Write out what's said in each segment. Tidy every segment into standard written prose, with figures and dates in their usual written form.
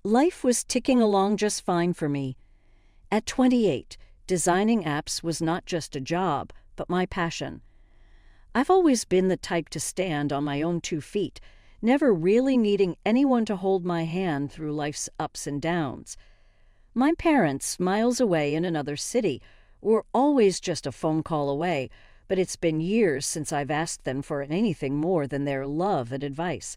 Life was ticking along just fine for me. At 28, designing apps was not just a job, but my passion. I've always been the type to stand on my own 2 feet, never really needing anyone to hold my hand through life's ups and downs. My parents, miles away in another city, were always just a phone call away, but it's been years since I've asked them for anything more than their love and advice.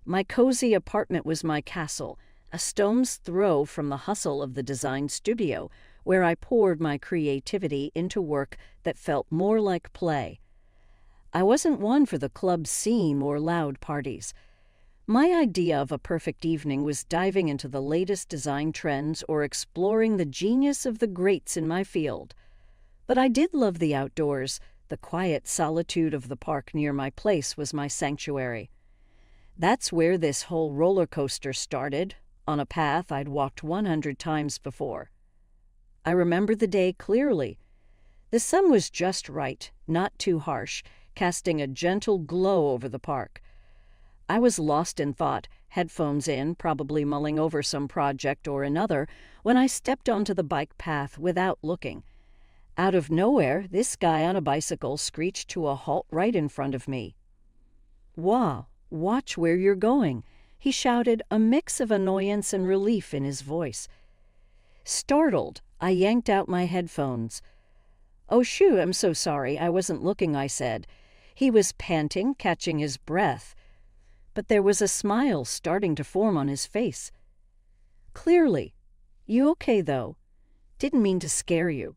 My cozy apartment was my castle, a stone's throw from the hustle of the design studio, where I poured my creativity into work that felt more like play. I wasn't one for the club scene or loud parties. My idea of a perfect evening was diving into the latest design trends or exploring the genius of the greats in my field. But I did love the outdoors. The quiet solitude of the park near my place was my sanctuary. That's where this whole roller coaster started, on a path I'd walked 100 times before. I remember the day clearly. The sun was just right, not too harsh, casting a gentle glow over the park. I was lost in thought, headphones in, probably mulling over some project or another, when I stepped onto the bike path without looking. Out of nowhere, this guy on a bicycle screeched to a halt right in front of me. "Wow, watch where you're going," he shouted, a mix of annoyance and relief in his voice. Startled, I yanked out my headphones. "Oh, shoot, I'm so sorry, I wasn't looking," I said. He was panting, catching his breath, but there was a smile starting to form on his face. "Clearly. You okay, though? Didn't mean to scare you."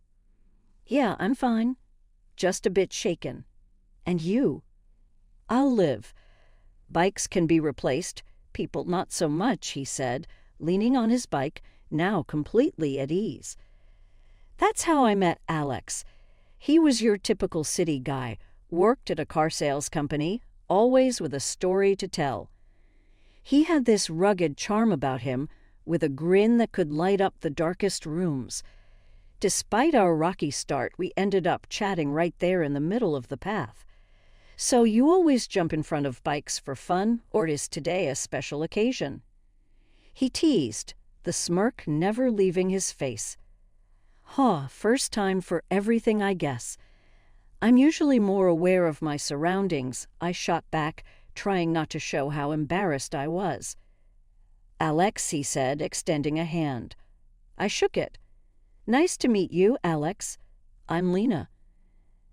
"Yeah, I'm fine. Just a bit shaken. And you?" "I'll live. Bikes can be replaced, people not so much," he said, leaning on his bike, now completely at ease. That's how I met Alex. He was your typical city guy, worked at a car sales company, always with a story to tell. He had this rugged charm about him, with a grin that could light up the darkest rooms. Despite our rocky start, we ended up chatting right there in the middle of the path. "So you always jump in front of bikes for fun, or is today a special occasion?" He teased, the smirk never leaving his face. First time for everything, I guess. I'm usually more aware of my surroundings," I shot back, trying not to show how embarrassed I was. "Alex," he said, extending a hand. I shook it. "Nice to meet you, Alex. I'm Lena.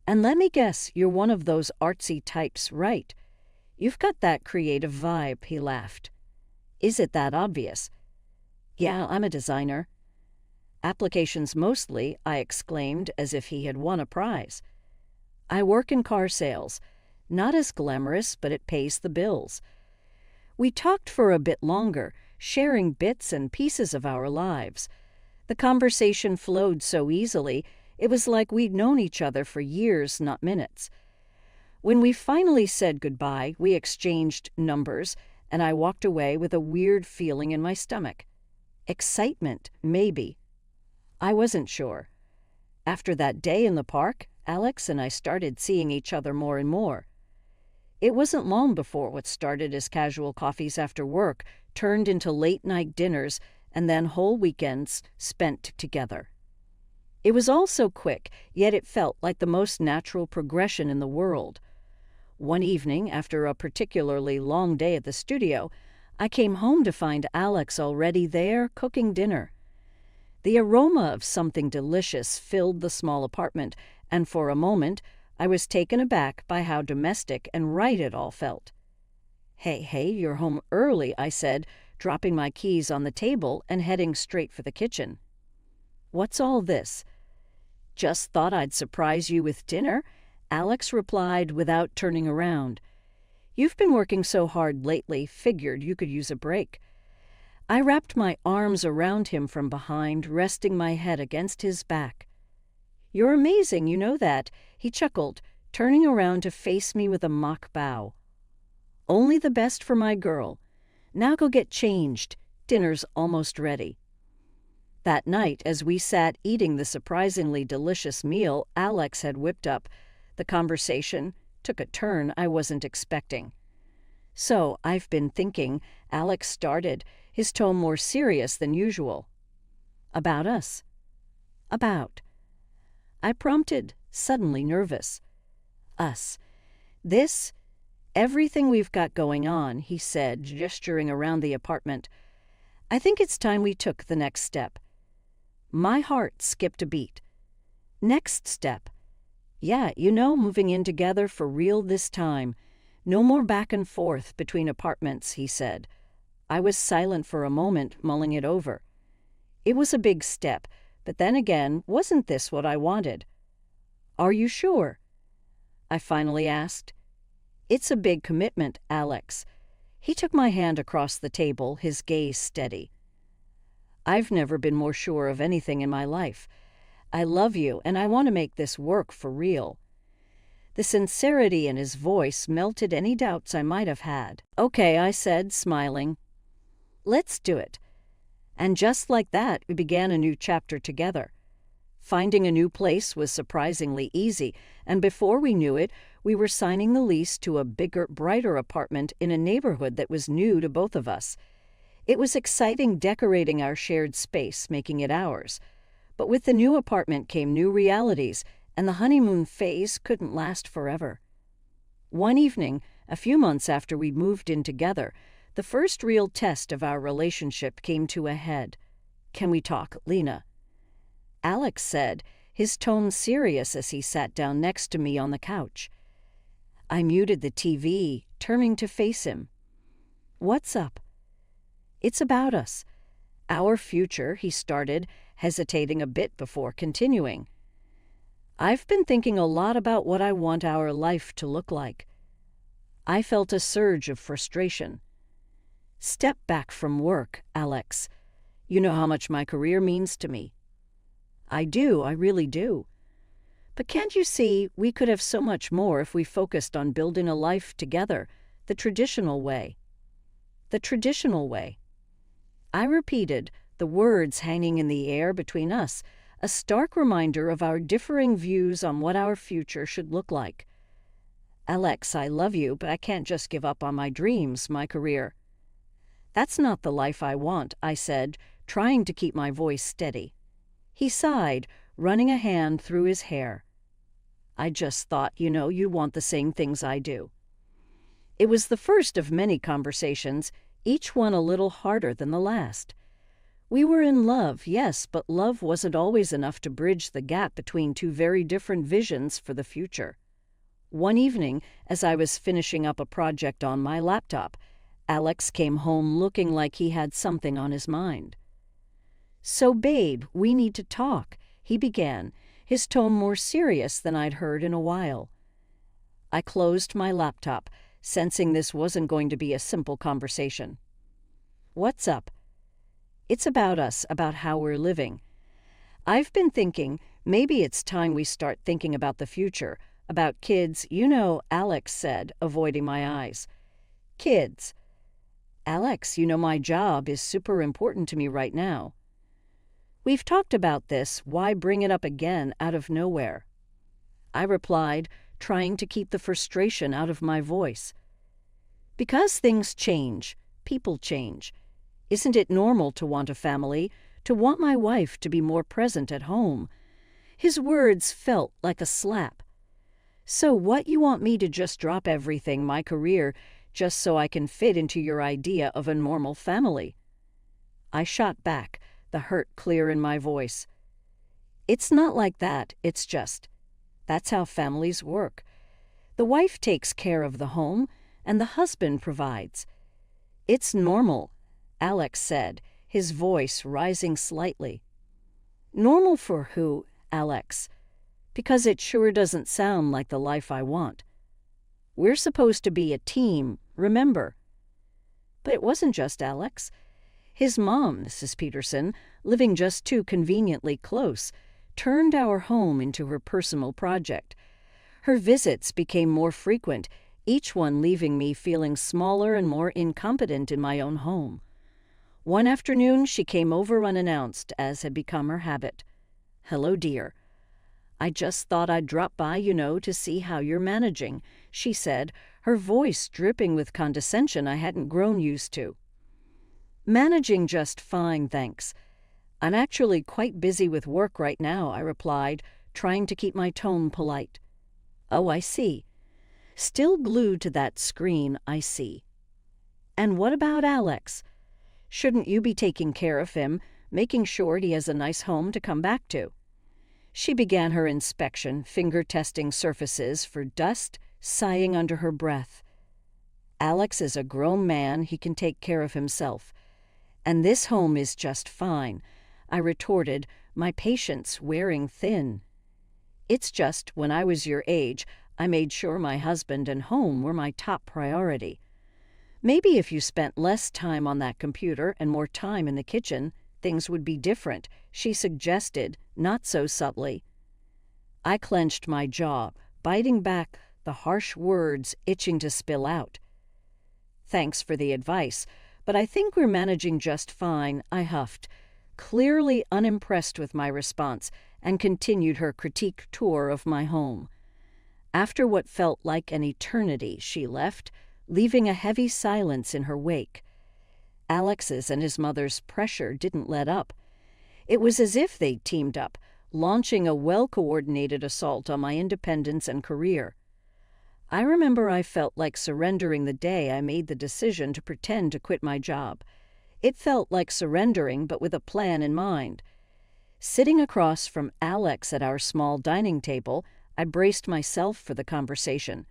And let me guess, you're one of those artsy types, right? You've got that creative vibe," he laughed. "Is it that obvious?" "Yeah, I'm a designer." "Applications mostly," I exclaimed, as if he had won a prize. "I work in car sales. Not as glamorous, but it pays the bills." We talked for a bit longer, sharing bits and pieces of our lives. The conversation flowed so easily, it was like we'd known each other for years, not minutes. When we finally said goodbye, we exchanged numbers, and I walked away with a weird feeling in my stomach. Excitement, maybe. I wasn't sure. After that day in the park, Alex and I started seeing each other more and more. It wasn't long before what started as casual coffees after work turned into late-night dinners and then whole weekends spent together. It was all so quick, yet it felt like the most natural progression in the world. One evening, after a particularly long day at the studio, I came home to find Alex already there cooking dinner. The aroma of something delicious filled the small apartment, and for a moment I was taken aback by how domestic and right it all felt. Hey, you're home early," I said, dropping my keys on the table and heading straight for the kitchen. "What's all this?" "Just thought I'd surprise you with dinner," Alex replied without turning around. "You've been working so hard lately, figured you could use a break." I wrapped my arms around him from behind, resting my head against his back. "You're amazing, you know that," he chuckled, turning around to face me with a mock bow. "Only the best for my girl. Now go get changed. Dinner's almost ready." That night, as we sat eating the surprisingly delicious meal Alex had whipped up, the conversation took a turn I wasn't expecting. "So, I've been thinking," Alex started, his tone more serious than usual. "About us." "About." I prompted, suddenly nervous. "Us. This, everything we've got going on," he said, gesturing around the apartment. "I think it's time we took the next step." My heart skipped a beat. Next step. Yeah, moving in together for real this time. No more back and forth between apartments, he said. I was silent for a moment, mulling it over. It was a big step, but then again, wasn't this what I wanted? "Are you sure?" I finally asked. "It's a big commitment, Alex." He took my hand across the table, his gaze steady. "I've never been more sure of anything in my life. I love you, and I want to make this work for real." The sincerity in his voice melted any doubts I might have had. "Okay," I said, smiling. "Let's do it." And just like that, we began a new chapter together. Finding a new place was surprisingly easy, and before we knew it, we were signing the lease to a bigger, brighter apartment in a neighborhood that was new to both of us. It was exciting decorating our shared space, making it ours. But with the new apartment came new realities, and the honeymoon phase couldn't last forever. One evening, a few months after we moved in together, the first real test of our relationship came to a head. "Can we talk, Lena?" Alex said, his tone serious as he sat down next to me on the couch. I muted the TV, turning to face him. "What's up?" "It's about us. Our future," he started, hesitating a bit before continuing. "I've been thinking a lot about what I want our life to look like." I felt a surge of frustration. "Step back from work, Alex. You know how much my career means to me." "I do, I really do. But can't you see, we could have so much more if we focused on building a life together, the traditional way." "The traditional way." I repeated, the words hanging in the air between us, a stark reminder of our differing views on what our future should look like. "Alex, I love you, but I can't just give up on my dreams, my career." "That's not the life I want," I said, trying to keep my voice steady. He sighed, running a hand through his hair. "I just thought, you want the same things I do." It was the first of many conversations, each one a little harder than the last. We were in love, yes, but love wasn't always enough to bridge the gap between two very different visions for the future. One evening, as I was finishing up a project on my laptop, Alex came home looking like he had something on his mind. "So, babe, we need to talk," he began, his tone more serious than I'd heard in a while. I closed my laptop, sensing this wasn't going to be a simple conversation. "What's up?" "It's about us, about how we're living. I've been thinking maybe it's time we start thinking about the future, about kids, Alex said, avoiding my eyes. "Kids." "Alex, my job is super important to me right now." "We've talked about this, why bring it up again out of nowhere?" I replied, trying to keep the frustration out of my voice. "Because things change, people change. Isn't it normal to want a family, to want my wife to be more present at home?" His words felt like a slap. "So what, you want me to just drop everything, my career, just so I can fit into your idea of a normal family?" I shot back, the hurt clear in my voice. "It's not like that, it's just. That's how families work. The wife takes care of the home, and the husband provides. It's normal," Alex said, his voice rising slightly. "Normal for who, Alex? Because it sure doesn't sound like the life I want. We're supposed to be a team, remember?" But it wasn't just Alex. His mom, Mrs. Peterson, living just too conveniently close, turned our home into her personal project. Her visits became more frequent, each one leaving me feeling smaller and more incompetent in my own home. One afternoon, she came over unannounced, as had become her habit. "Hello, dear. I just thought I'd drop by, to see how you're managing," she said, her voice dripping with condescension I hadn't grown used to. Managing just fine, thanks. I'm actually quite busy with work right now, I replied, trying to keep my tone polite. Oh, I see. Still glued to that screen, I see. And what about Alex? Shouldn't you be taking care of him, making sure he has a nice home to come back to? She began her inspection, finger-testing surfaces for dust, sighing under her breath. Alex is a grown man, he can take care of himself. And this home is just fine, I retorted, my patience wearing thin. It's just, when I was your age, I made sure my husband and home were my top priority. Maybe if you spent less time on that computer and more time in the kitchen, things would be different, she suggested, not so subtly. I clenched my jaw, biting back, the harsh words itching to spill out. Thanks for the advice, but I think we're managing just fine, I huffed, clearly unimpressed with my response, and continued her critique tour of my home. After what felt like an eternity, she left, leaving a heavy silence in her wake. Alex's and his mother's pressure didn't let up. It was as if they'd teamed up, launching a well-coordinated assault on my independence and career. I remember I felt like surrendering the day I made the decision to pretend to quit my job. It felt like surrendering, but with a plan in mind. Sitting across from Alex at our small dining table, I braced myself for the conversation.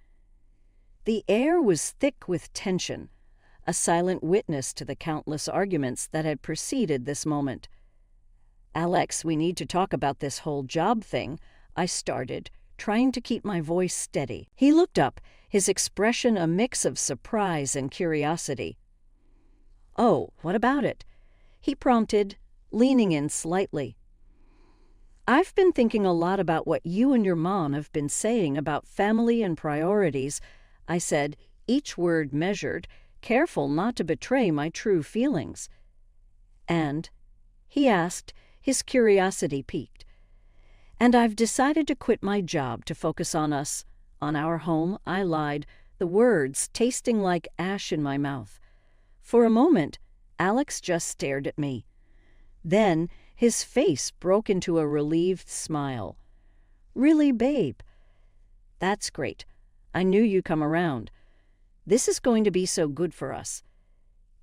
The air was thick with tension, a silent witness to the countless arguments that had preceded this moment. Alex, we need to talk about this whole job thing, I started, trying to keep my voice steady. He looked up, his expression a mix of surprise and curiosity. Oh, what about it? He prompted, leaning in slightly. I've been thinking a lot about what you and your mom have been saying about family and priorities, I said, each word measured, careful not to betray my true feelings. And? He asked, his curiosity piqued. And I've decided to quit my job to focus on us, on our home, I lied, the words tasting like ash in my mouth. For a moment, Alex just stared at me. Then, his face broke into a relieved smile. Really, babe? That's great. I knew you'd come around. This is going to be so good for us.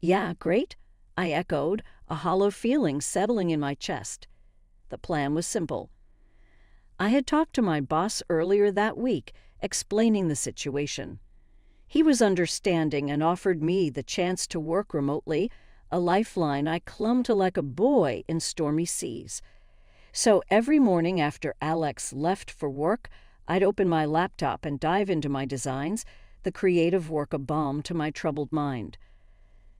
Yeah, great? I echoed, a hollow feeling settling in my chest. The plan was simple. I had talked to my boss earlier that week, explaining the situation. He was understanding and offered me the chance to work remotely, a lifeline I clung to like a buoy in stormy seas. So every morning after Alex left for work, I'd open my laptop and dive into my designs, the creative work a balm to my troubled mind.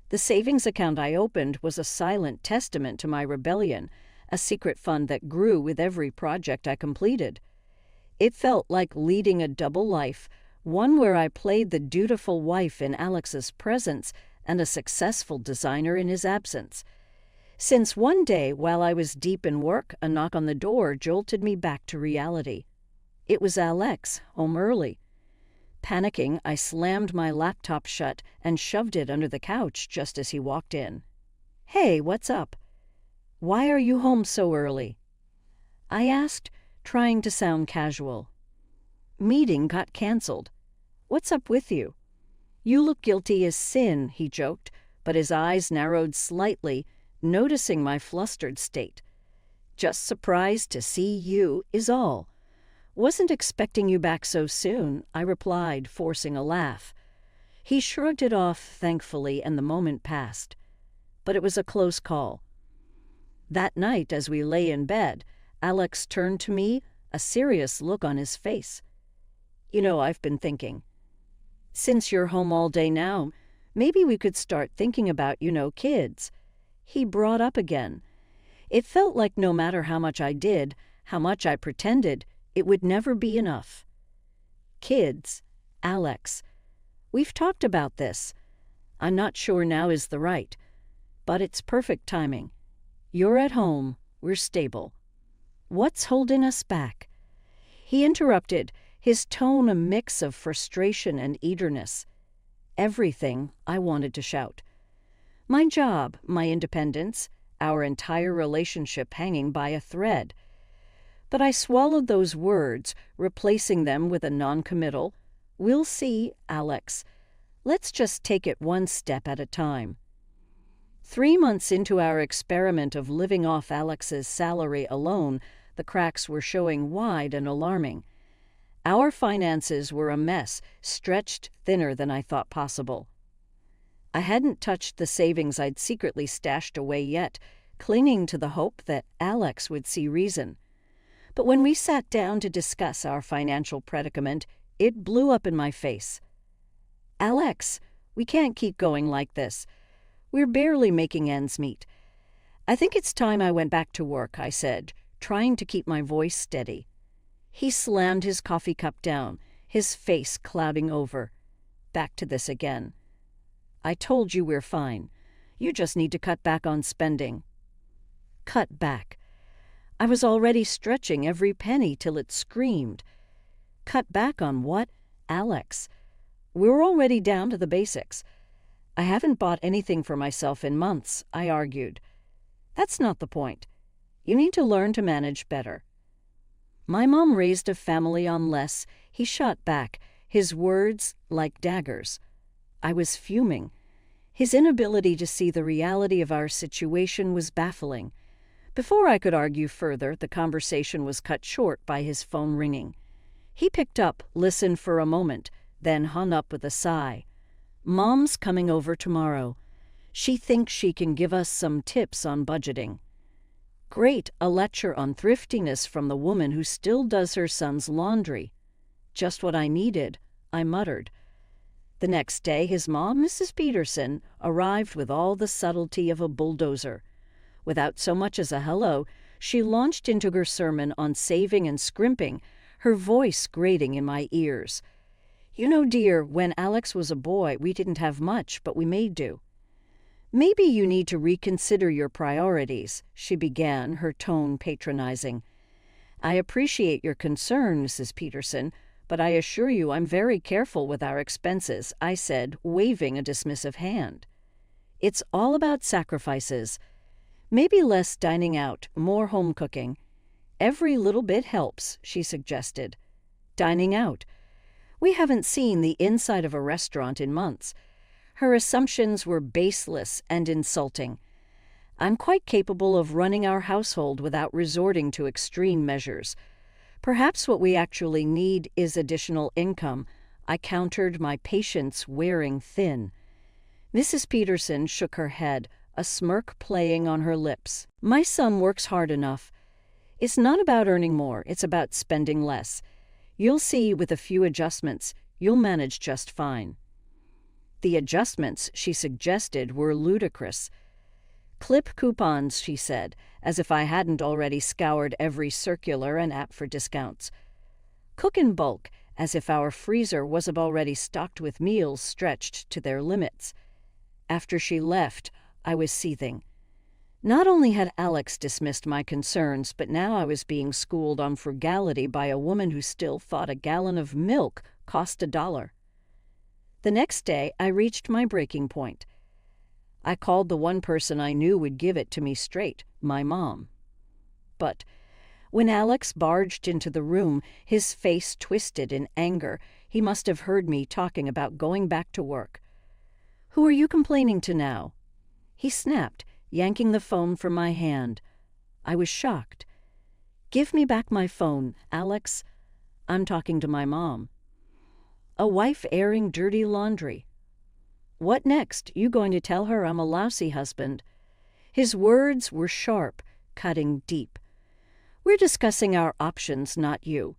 The savings account I opened was a silent testament to my rebellion, a secret fund that grew with every project I completed. It felt like leading a double life, one where I played the dutiful wife in Alex's presence and a successful designer in his absence. Since one day, while I was deep in work, a knock on the door jolted me back to reality. It was Alex, home early. Panicking, I slammed my laptop shut and shoved it under the couch just as he walked in. Hey, what's up? Why are you home so early? I asked, trying to sound casual. Meeting got canceled. What's up with you? You look guilty as sin, he joked, but his eyes narrowed slightly, noticing my flustered state. Just surprised to see you is all. Wasn't expecting you back so soon, I replied, forcing a laugh. He shrugged it off, thankfully, and the moment passed. But it was a close call. That night, as we lay in bed, Alex turned to me, a serious look on his face. You know, I've been thinking. Since you're home all day now, maybe we could start thinking about, kids. He brought up again. It felt like no matter how much I did, how much I pretended, it would never be enough. Kids, Alex. We've talked about this. I'm not sure now is the right, but it's perfect timing. You're at home, we're stable. What's holding us back? He interrupted, his tone a mix of frustration and eagerness. Everything, I wanted to shout. My job, my independence, our entire relationship hanging by a thread. But I swallowed those words, replacing them with a non-committal, "We'll see, Alex. Let's just take it one step at a time." 3 months into our experiment of living off Alex's salary alone, the cracks were showing wide and alarming. Our finances were a mess, stretched thinner than I thought possible. I hadn't touched the savings I'd secretly stashed away yet, clinging to the hope that Alex would see reason. But when we sat down to discuss our financial predicament, it blew up in my face. "Alex, we can't keep going like this. We're barely making ends meet. I think it's time I went back to work," I said, trying to keep my voice steady. He slammed his coffee cup down, his face clouding over. "Back to this again. I told you we're fine. You just need to cut back on spending." Cut back. I was already stretching every penny till it screamed. Cut back on what, Alex? We're already down to the basics. I haven't bought anything for myself in months, I argued. That's not the point. You need to learn to manage better. My mom raised a family on less, he shot back, his words like daggers. I was fuming. His inability to see the reality of our situation was baffling. Before I could argue further, the conversation was cut short by his phone ringing. He picked up, listened for a moment, then hung up with a sigh. "Mom's coming over tomorrow. She thinks she can give us some tips on budgeting." Great, a lecture on thriftiness from the woman who still does her son's laundry. Just what I needed, I muttered. The next day, his mom, Mrs. Peterson, arrived with all the subtlety of a bulldozer. Without so much as a hello, she launched into her sermon on saving and scrimping, her voice grating in my ears. "You know, dear, when Alex was a boy, we didn't have much, but we made do. Maybe you need to reconsider your priorities," she began, her tone patronizing. "I appreciate your concern, Mrs. Peterson, but I assure you I'm very careful with our expenses," I said, waving a dismissive hand. "It's all about sacrifices. Maybe less dining out, more home cooking. Every little bit helps," she suggested. Dining out. We haven't seen the inside of a restaurant in months. Her assumptions were baseless and insulting. I'm quite capable of running our household without resorting to extreme measures. Perhaps what we actually need is additional income. I countered, my patience wearing thin. Mrs. Peterson shook her head, a smirk playing on her lips. "My son works hard enough. It's not about earning more, it's about spending less. You'll see with a few adjustments, you'll manage just fine." The adjustments she suggested were ludicrous. "Clip coupons," she said, as if I hadn't already scoured every circular and app for discounts. "Cook in bulk," as if our freezer wasn't already stocked with meals stretched to their limits. After she left, I was seething. Not only had Alex dismissed my concerns, but now I was being schooled on frugality by a woman who still thought a gallon of milk cost $1. The next day, I reached my breaking point. I called the one person I knew would give it to me straight, my mom. But when Alex barged into the room, his face twisted in anger, he must have heard me talking about going back to work. "Who are you complaining to now?" He snapped, yanking the phone from my hand. I was shocked. "Give me back my phone, Alex. I'm talking to my mom." A wife airing dirty laundry. "What next? You going to tell her I'm a lousy husband?" His words were sharp, cutting deep. "We're discussing our options, not you.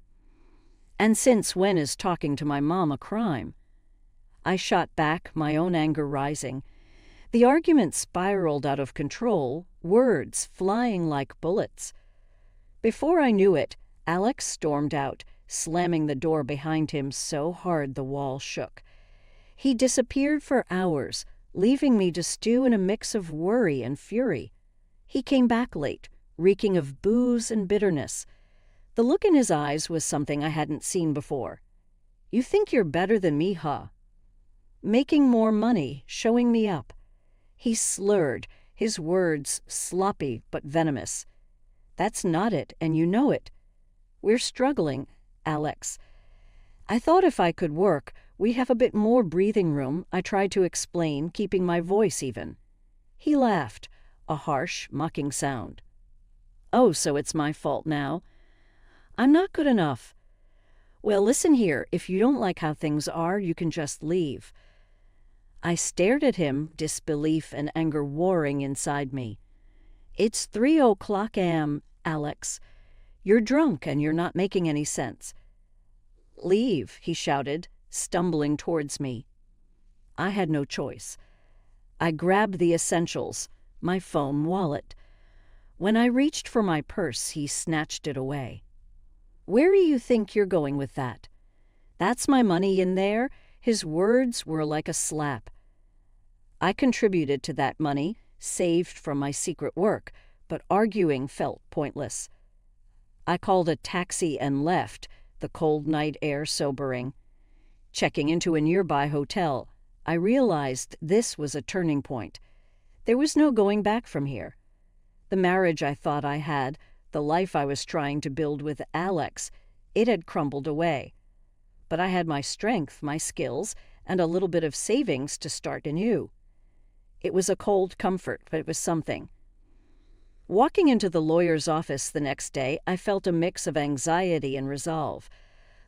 And since when is talking to my mom a crime?" I shot back, my own anger rising. The argument spiraled out of control, words flying like bullets. Before I knew it, Alex stormed out, slamming the door behind him so hard the wall shook. He disappeared for hours, leaving me to stew in a mix of worry and fury. He came back late, reeking of booze and bitterness. The look in his eyes was something I hadn't seen before. "You think you're better than me, huh? Making more money, showing me up." He slurred, his words sloppy but venomous. "That's not it, and you know it. We're struggling, Alex. I thought if I could work, we have a bit more breathing room," I tried to explain, keeping my voice even. He laughed, a harsh, mocking sound. "Oh, so it's my fault now. I'm not good enough. Well, listen here, if you don't like how things are, you can just leave." I stared at him, disbelief and anger warring inside me. "It's 3:00 a.m., Alex. You're drunk and you're not making any sense." "Leave," he shouted, stumbling towards me. I had no choice. I grabbed the essentials, my foam wallet. When I reached for my purse, he snatched it away. "Where do you think you're going with that? That's my money in there." His words were like a slap. I contributed to that money, saved from my secret work, but arguing felt pointless. I called a taxi and left, the cold night air sobering. Checking into a nearby hotel, I realized this was a turning point. There was no going back from here. The marriage I thought I had, the life I was trying to build with Alex, it had crumbled away. But I had my strength, my skills, and a little bit of savings to start anew. It was a cold comfort, but it was something. Walking into the lawyer's office the next day, I felt a mix of anxiety and resolve.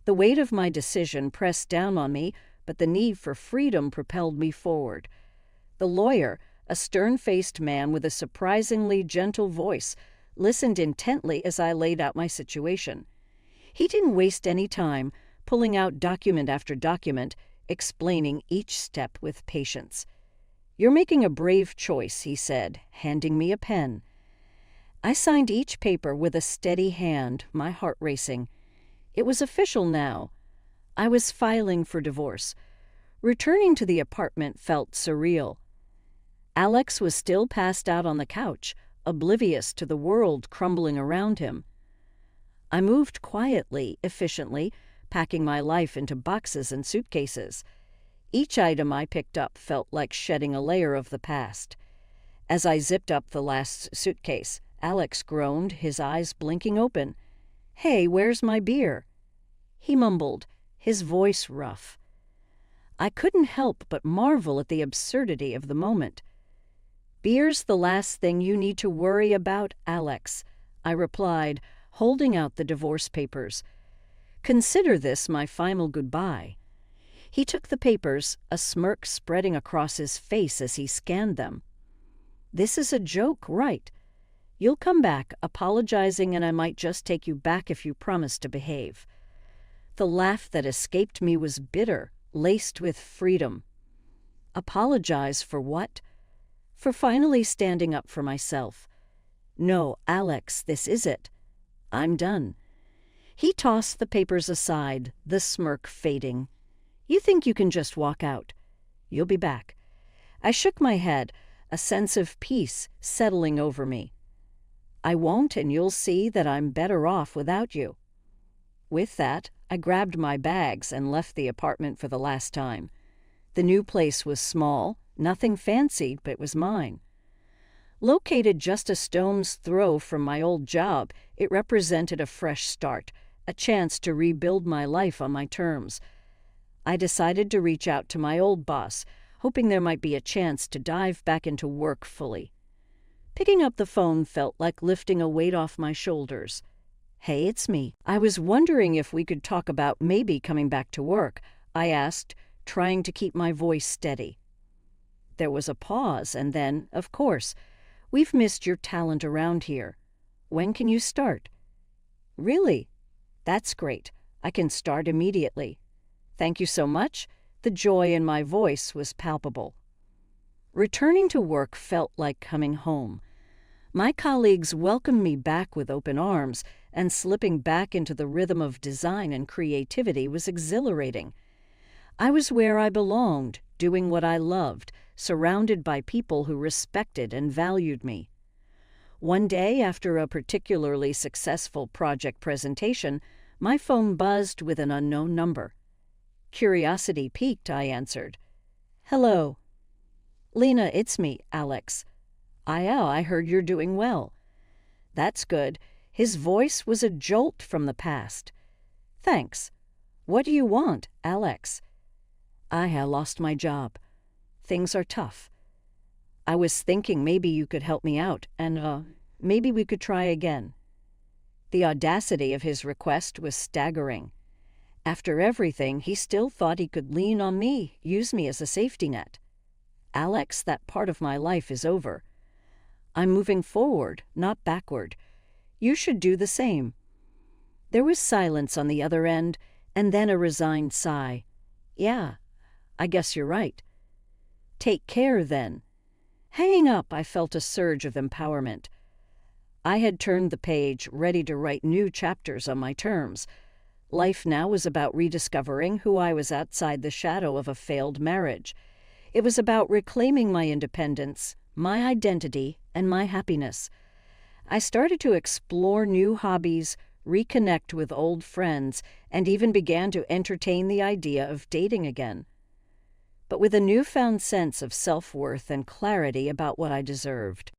The weight of my decision pressed down on me, but the need for freedom propelled me forward. The lawyer, a stern-faced man with a surprisingly gentle voice, listened intently as I laid out my situation. He didn't waste any time, pulling out document after document, explaining each step with patience. "You're making a brave choice," he said, handing me a pen. I signed each paper with a steady hand, my heart racing. It was official now. I was filing for divorce. Returning to the apartment felt surreal. Alex was still passed out on the couch, oblivious to the world crumbling around him. I moved quietly, efficiently, packing my life into boxes and suitcases. Each item I picked up felt like shedding a layer of the past. As I zipped up the last suitcase, Alex groaned, his eyes blinking open. "Hey, where's my beer?" He mumbled, his voice rough. I couldn't help but marvel at the absurdity of the moment. "Beer's the last thing you need to worry about, Alex," I replied, holding out the divorce papers. "Consider this my final goodbye." He took the papers, a smirk spreading across his face as he scanned them. "This is a joke, right? You'll come back, apologizing, and I might just take you back if you promise to behave." The laugh that escaped me was bitter, laced with freedom. Apologize for what? For finally standing up for myself. "No, Alex, this is it. I'm done." He tossed the papers aside, the smirk fading. "You think you can just walk out? You'll be back." I shook my head, a sense of peace settling over me. "I won't, and you'll see that I'm better off without you." With that, I grabbed my bags and left the apartment for the last time. The new place was small, nothing fancy, but it was mine. Located just a stone's throw from my old job, it represented a fresh start, a chance to rebuild my life on my terms. I decided to reach out to my old boss, hoping there might be a chance to dive back into work fully. Picking up the phone felt like lifting a weight off my shoulders. "Hey, it's me. I was wondering if we could talk about maybe coming back to work," I asked, trying to keep my voice steady. There was a pause, and then, "Of course. We've missed your talent around here. When can you start?" "Really? That's great. I can start immediately." "Thank you so much." The joy in my voice was palpable. Returning to work felt like coming home. My colleagues welcomed me back with open arms, and slipping back into the rhythm of design and creativity was exhilarating. I was where I belonged, doing what I loved, surrounded by people who respected and valued me. One day, after a particularly successful project presentation, my phone buzzed with an unknown number. Curiosity piqued, I answered. "Hello." Lena, it's me, Alex. I heard you're doing well. That's good. His voice was a jolt from the past. Thanks. What do you want, Alex? I lost my job. Things are tough. I was thinking maybe you could help me out, and maybe we could try again. The audacity of his request was staggering. After everything, he still thought he could lean on me, use me as a safety net. Alex, that part of my life is over. I'm moving forward, not backward. You should do the same. There was silence on the other end, and then a resigned sigh. Yeah, I guess you're right. Take care, then. Hanging up, I felt a surge of empowerment. I had turned the page, ready to write new chapters on my terms. Life now was about rediscovering who I was outside the shadow of a failed marriage. It was about reclaiming my independence, my identity, and my happiness. I started to explore new hobbies, reconnect with old friends, and even began to entertain the idea of dating again. But with a newfound sense of self-worth and clarity about what I deserved.